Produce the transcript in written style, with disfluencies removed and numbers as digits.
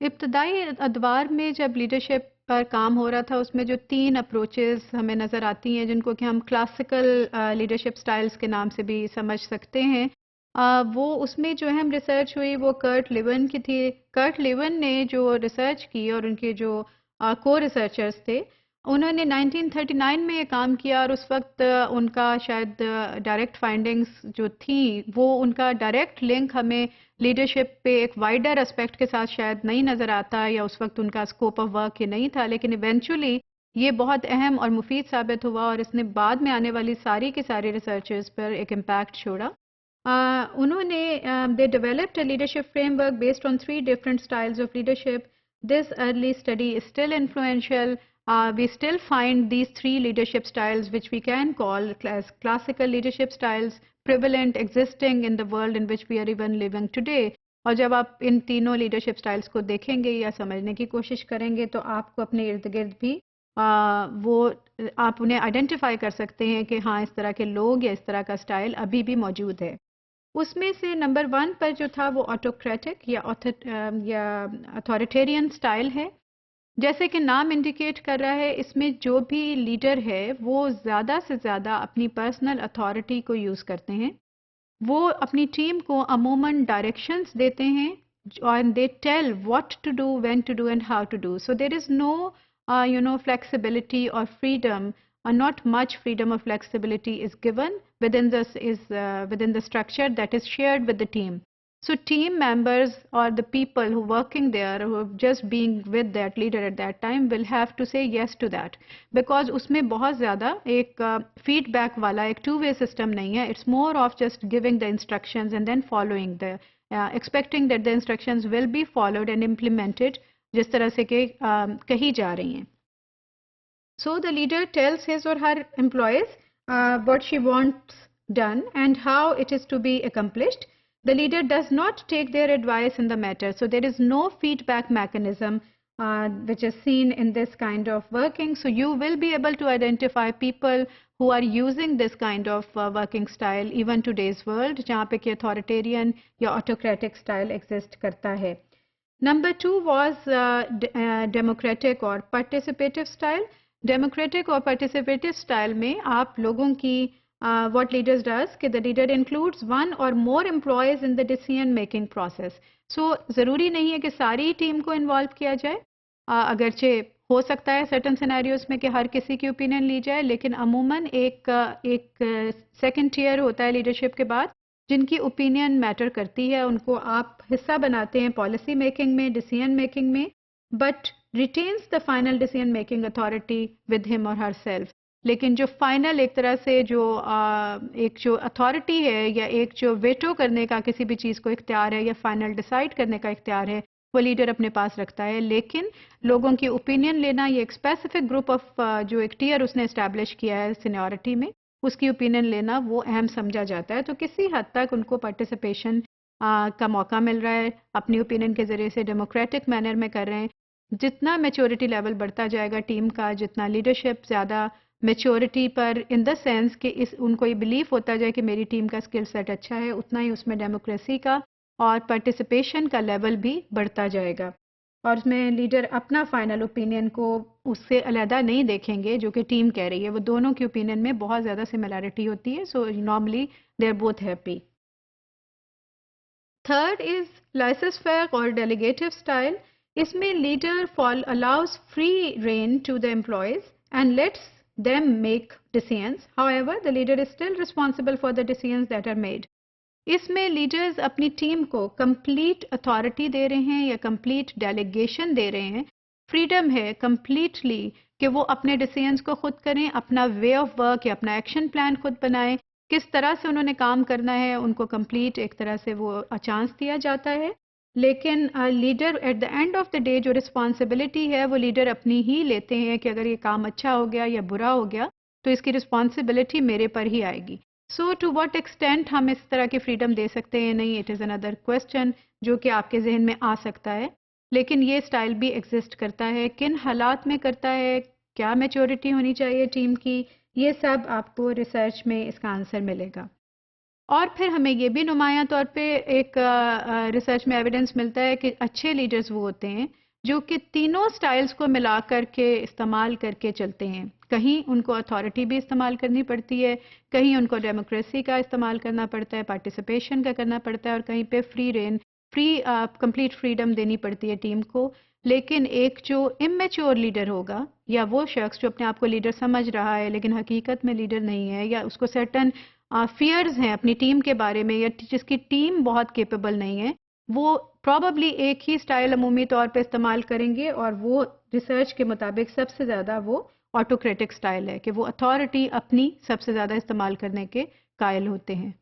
इब्तदाई अदवार में जब लीडरशिप पर काम हो रहा था उसमें जो 3 अप्रोचेस हमें नज़र आती हैं जिनको कि हम क्लासिकल लीडरशिप स्टाइल्स के नाम से भी समझ सकते हैं। वो उसमें जो अहम रिसर्च हुई वो कर्ट लिवन की थी। कर्ट लिवन ने जो रिसर्च की और उनके जो को रिसर्चर्स थे उन्होंने 1939 में ये काम किया और उस वक्त उनका शायद डायरेक्ट फाइंडिंग्स जो थी वो उनका डायरेक्ट लिंक हमें लीडरशिप पे एक वाइडर एस्पेक्ट के साथ शायद नहीं नज़र आता या उस वक्त उनका स्कोप ऑफ वर्क ये नहीं था, लेकिन इवेंचुअली ये बहुत अहम और मुफीद साबित हुआ और इसने बाद में आने वाली सारी की सारी रिसर्चर्स पर एक इम्पैक्ट छोड़ा। उन्होंने they developed a leadership framework based on 3 different styles of leadership. This early study is still influential. We still find these 3 leadership styles, which we can call classical leadership styles, prevalent, existing in the world in which we are even living today. और जब आप इन तीनों leadership styles को देखेंगे या समझने की कोशिश करेंगे तो आपको अपने इर्द गिर्द भी वो आप उन्हें आइडेंटिफाई कर सकते हैं कि हाँ इस तरह के लोग या इस तरह का स्टाइल अभी भी मौजूद है। उसमें से नंबर 1 पर जो था वो ऑटोक्रेटिक या अथॉरिटेरियन स्टाइल है। जैसे कि नाम इंडिकेट कर रहा है इसमें जो भी लीडर है वो ज़्यादा से ज़्यादा अपनी पर्सनल अथॉरिटी को यूज़ करते हैं। वो अपनी टीम को अमूमन डायरेक्शंस देते हैं और they tell what to do, when to do and how to do. So there is no flexibility or freedom, not much freedom or flexibility is given within this within the structure that is shared with the team. So team members or the people who working there who are just being with that leader at that time will have to say yes to that because उसमें बहुत ज़्यादा एक feedback वाला एक two-way system नहीं है. It's more of just giving the instructions and then following the expecting that the instructions will be followed and implemented जिस तरह से कि कही जा रही हैं. So the leader tells his or her employees what she wants done and how it is to be accomplished. The leader does not take their advice in the matter. So there is no feedback mechanism which is seen in this kind of working. So you will be able to identify people who are using this kind of working style even today's world जहाँ पे कि authoritarian या autocratic style exist करता है. Number 2 was democratic or participative style. Democratic और participative style में आप लोगों की what leaders does कि the leader includes one or more employees in the decision making process. So ज़रूरी नहीं है कि सारी टीम को इन्वॉल्व किया जाए. अगरचे हो सकता है सर्टन सिनेरियोज में कि हर किसी की ओपिनियन ली जाए, लेकिन अमूमन एक सेकंड टियर होता है लीडरशिप के बाद जिनकी ओपिनियन मैटर करती है. उनको आप हिस्सा बनाते हैं पॉलिसी मेकिंग में, डिसीजन मेकिंग में, but retains the final decision making authority with him और हर सेल्फ. लेकिन जो फाइनल एक तरह से एक जो अथॉरिटी है या एक जो वेटो करने का किसी भी चीज़ को इख्तियार है या फाइनल डिसाइड करने का इख्तियार है वो लीडर अपने पास रखता है. लेकिन लोगों की ओपिनियन लेना ये एक स्पेसिफिक ग्रुप ऑफ जो एक टियर उसने इस्टेब्लिश किया है सीनियरिटी में उसकी ओपिनियन लेना वो अहम समझा जाता है. तो किसी हद तक उनको पार्टिसिपेशन का मौका मिल रहा है, अपनी ओपिनियन के ज़रिए से डेमोक्रेटिक मैनर में कर रहे हैं. जितना मैच्योरिटी लेवल बढ़ता जाएगा टीम का, जितना लीडरशिप ज़्यादा मैच्योरिटी पर इन द सेंस कि उनको ये बिलीफ होता जाए कि मेरी टीम का स्किल सेट अच्छा है, उतना ही उसमें डेमोक्रेसी का और पार्टिसिपेशन का लेवल भी बढ़ता जाएगा. और उसमें लीडर अपना फाइनल ओपिनियन को उससे अलहदा नहीं देखेंगे जो कि टीम कह रही है. वो दोनों की ओपिनियन में बहुत ज़्यादा सिमिलैरिटी होती है. So normally they are both happy. Third is laissez faire और डेलीगेटिव स्टाइल. इसमें leader allows free rein to the employees and lets them make decisions. However, the leader is still responsible for the decisions that are made. इसमें leaders अपनी team को complete authority दे रहे हैं या complete delegation दे रहे हैं. Freedom है completely कि वो अपने डिसीजंस को खुद करें, अपना वे ऑफ वर्क या अपना एक्शन प्लान खुद बनाएं, किस तरह से उन्होंने काम करना है उनको कंप्लीट एक तरह से वो चांस दिया जाता है. लेकिन leader at the end of the day जो रिस्पॉन्सिबिलिटी है वो लीडर अपनी ही लेते हैं कि अगर ये काम अच्छा हो गया या बुरा हो गया तो इसकी रिस्पॉन्सिबिलिटी मेरे पर ही आएगी. सो टू व्हाट एक्सटेंट हम इस तरह की फ्रीडम दे सकते हैं नहीं, इट इज़ अनदर क्वेश्चन जो कि आपके जहन में आ सकता है. लेकिन ये स्टाइल भी एग्जिस्ट करता है. किन हालात में करता है, क्या मैच्योरिटी होनी चाहिए टीम की, ये सब आपको रिसर्च में इसका आंसर मिलेगा. और फिर हमें ये भी नुमायां तौर पे एक रिसर्च में एविडेंस मिलता है कि अच्छे लीडर्स वो होते हैं जो कि तीनों स्टाइल्स को मिला करके इस्तेमाल करके चलते हैं। कहीं उनको अथॉरिटी भी इस्तेमाल करनी पड़ती है, कहीं उनको डेमोक्रेसी का इस्तेमाल करना पड़ता है, पार्टिसिपेशन का करना पड़ता है, और कहीं पे फ्री कंप्लीट फ्रीडम देनी पड़ती है टीम को। लेकिन एक जो इमेच्योर लीडर होगा, या वो शख्स जो अपने आप को लीडर समझ रहा है लेकिन हकीकत में लीडर नहीं है, या उसको सर्टन फियर्स हैं अपनी टीम के बारे में, या जिसकी टीम बहुत कैपेबल नहीं है, वो प्रॉबली एक ही स्टाइल अमूमी तौर पे इस्तेमाल करेंगे, और वो रिसर्च के मुताबिक सबसे ज़्यादा वो ऑटोक्रेटिक स्टाइल है कि वो अथॉरिटी अपनी सबसे ज़्यादा इस्तेमाल करने के कायल होते हैं।